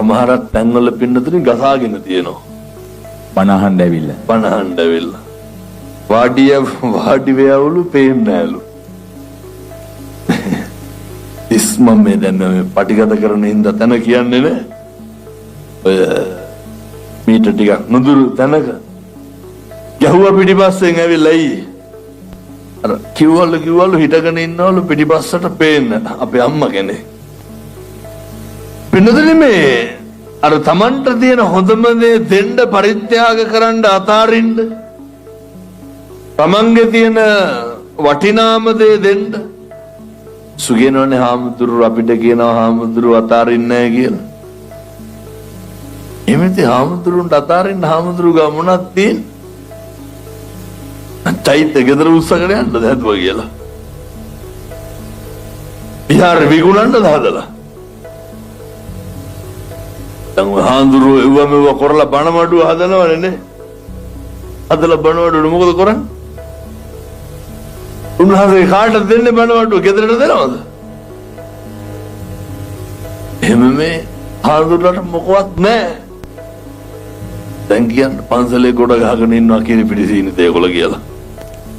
අමහරත් තැන්වල පින්නතුනි ගසාගෙන තියෙනවා. බණහන් ඇවිල්ලා. බණහන් ඇවිල්ලා. වාඩි වෙවලු පේන්නේ නැලු. ඉස්මම මේ දැන් මේ පටිගත කරන හින්දා තැන කියන්නේ නේ. ඔය මීටර් ටිකක් නුදුරු තැනක ගැහුවා පිටිපස්සෙන් ඇවිල්ලා ඊ. අර කිව්වලු හිටගෙන ඉන්නවලු පිටිපස්සට පේන්න අපේ අම්මා කෙනෙක්. පින්නතුනි මේ අර Tamanට තියෙන හොඳම දේ දෙන්න පරිත්‍යාග කරන්න අතාරින්න. Tamanගේ තියෙන වටිනාම දේ දෙන්න. සුගේනෝනේ හාමුදුරුවෝ අපිට කියනවා හාමුදුරුවෝ අතාරින්නේ නැහැ කියලා. එමෙති හාමුදුරුවන්ට අතාරින්න හාමුදුරුවෝ ගා මොනක් තියෙන්නේ? චෛත්‍ය ගෙදර උස්සගෙන යන්නද හැදුවා කියලා. විහාර විකුණන්නද හදලා. දැන් හාමුදුරුවෝ එව්වම කරලා බණමඩුව හදනවනේ නේ. හදලා බණමඩුව මොකද කරන්නේ? උන්වහන්සේ කාටද දෙන්නේ බණමඩුව? ගෙදරට දෙනවද? එහෙම මේ හාමුදුරුවන්ට මොකවත් නැහැ. දැන් කියන්නේ පන්සලේ ගොඩ ගහගෙන ඉන්නවා කිරි පිටි සීනිත ඒගොල්ලෝ කියලා.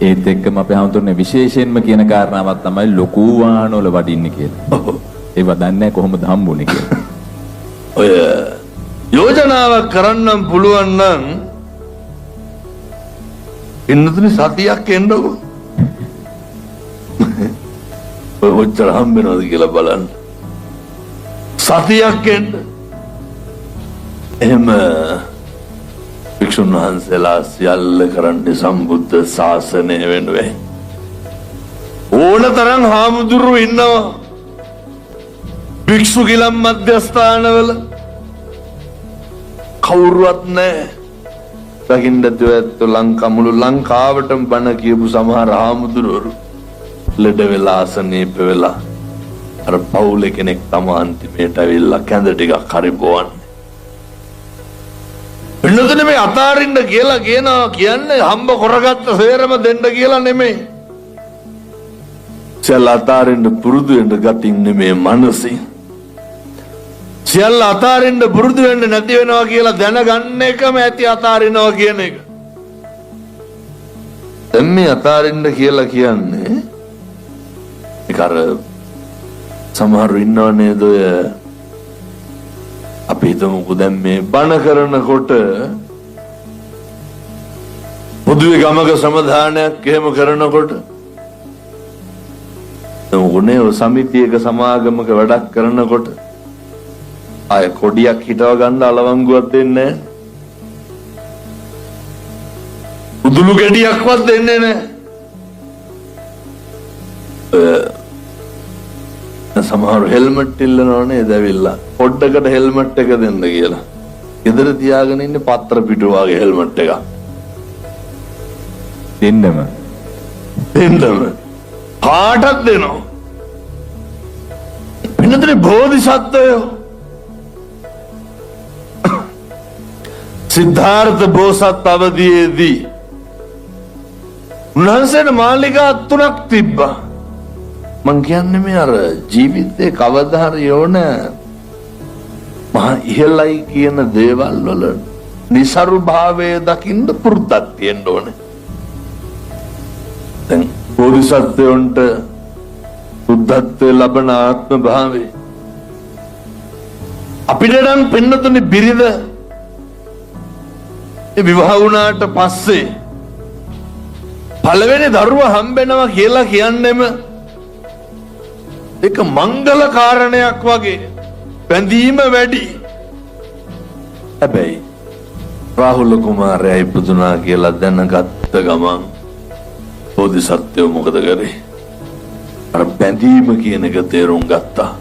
ඒත් එක්කම අපේ හාමුදුරනේ විශේෂයෙන්ම කියන කාරණාවක් තමයි ලොකු වාහනවල වඩින්නේ කියලා. ඒව දන්නේ කොහොමද හම්බුනේ කියලා. ඔය යෝජනාවක් කරන්නම් පුළුවන් නම් ඉන්නතුනි සතියක් එන්නකො. ඔය ඔච්චර හම්බෙනවද කියලා බලන්න. සතියක් එන්න. එහෙම වික්ෂුන් වහන්සේලා සියල්ල කරන්නේ සම්බුද්ධ ශාසනය වෙනුවෙන්. ඕනතරම් හාමුදුරුවෝ ඉන්නවා. වික්ෂු ගිලම් මධ්‍යස්ථානවල කවුරුවත් නැහැ. දකින්න දෙවැත්ත මුළු ලංකාවටම බණ කියපු සමහර හාමුදුරුවෝ ලෙඩ වෙලා අසනීප වෙලා අර පවුලේ කෙනෙක් තම අන්තිමේට ඇවිල්ලා කැඳ ටිකක් හරි බොවන්නේ. එන්නතනේ මේ අතාරින්න කියලා කියන්නේ හම්බ කරගත්ත සේරම දෙන්න කියලා නෙමෙයි. සියල්ල අතාරින්න පුරුදු වෙන්න ගතින් නෙමෙයි මනසින්. සියල්ල අතාරින්න පුරුදු වෙන්න නැති වෙනවා කියලා දැනගන්න එකම ඇති අතාරිනවා කියන එක. දැන් මේ අතාරින්න කියලා කියන්නේ ඒක අර සමහරු ඉන්නව නේද ඔය අපි හිතමුකෝ දැන් මේ බණ කරනකොට පොදුවේ ගමක සමාදානයක් එහෙම කරනකොට උනේ ඔය සමිතියක සමාගමක වැඩක් කරනකොට ආය කොඩියක් හිටව ගන්න අලවංගුවක් දෙන්නේ නැහැ. උදුළු ගෙඩියක්වත් දෙන්නේ නැහැ. සමහර හෙල්මට් ඉල්ලනවනේ දැවිලා පොඩ්ඩකට හෙල්මට් එක දෙන්න කියලා. ගෙදර තියාගෙන ඉන්නේ පත්‍ර පිටු වගේ හෙල්මට් එකක්. දෙන්නම පාටක් දෙනවා. වෙනතේ බෝධිසත්වයෝ සිද්ධාර්ථ බෝසත් අවදීයේදී උන්වහන්සේට මාලිගා 3ක් තිබ්බා. මං කියන්නේ මේ අර ජීවිතේ කවදා හරි යෝන මහා ඉහළයි කියන දේවල් වල નિසරු භාවයේ දකින්න පුරුද්දක් තියෙන්න ඕනේ. දැන් බෝධිසත්වයන්ට බුද්ධත්වයේ ලබන ආත්ම භාවයේ අපිට නම් පින්නතුනේ බිරිඳ විවාහ වුණාට පස්සේ පළවෙනි දරුවා හම්බෙනවා කියලා කියන්නේම ඒක මංගල කාරණයක් වගේ බැඳීම වැඩි. හැබැයි රාහුල කුමාරයා ඉපදුනා කියලා දැනගත්ත ගමන් බෝධිසත්වයෝ මොකද කරේ? අර බැඳීම කියන එක තේරුම් ගත්තා.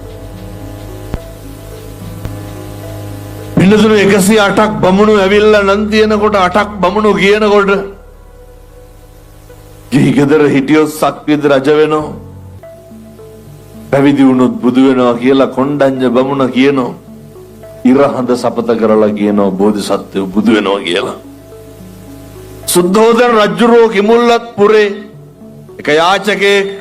පින්නතුනේ 108ක් බමුණු ඇවිල්ලා නම් තියෙනකොට 8ක් බමුණු කියනකොට ජීවිතේ හිටියොත් සක්විත රජ වෙනවා. පැවිදි වුණොත් බුදු වෙනවා කියලා කොණ්ඩඤ්ඤ බමුණ කියනවා. ඉරහඳ සපත කරලා කියනවා බෝධිසත්වය බුදු වෙනවා කියලා. සුද්ධෝදන රජුරෝ කිමුල්ලත් පුරේ එක යාචකෙක්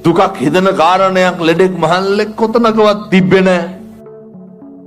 දුකක් හිතන කාරණයක් ලෙඩෙක් මහල්ලෙක් කොතනකවත් තිබ්බේ නැහැ.